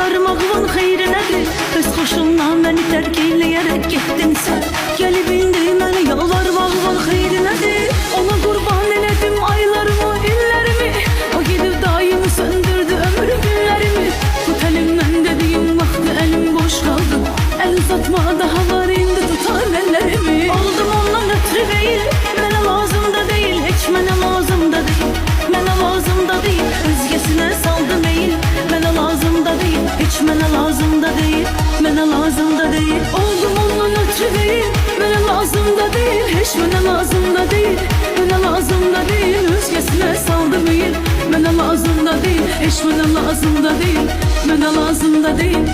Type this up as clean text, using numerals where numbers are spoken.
yalvar mağlun xeyri nədir? Öz xoşunla məni tərk eyləyərək getdin sən. Gəlib indi mənə yalvar mağlun xeyri nədir? Ona qurban elədim aylarımı, illərimi. O gedib daimi söndürdü ömür günlərimi. Tut əlimdən dediyin vaxtı əlim boş qaldı. El uzatma daha var indi tutar ellerimi. Oldum ondan ötürü değil, mənə lazım da değil, heç mənə lazım da değil. Mənə lazım da değil, özgəsinə saldı meyil. Mənə lazım da değil, heç mənə lazım da değil. Mənə lazım da değil, oldum ondan ötürü değil. Mənə lazım da değil, heç mənə lazım da değil. Mənə lazım da değil, özgəsinə saldı meyil. Mənə lazım da değil, heç mənə lazım da değil. Mənə lazım da değil.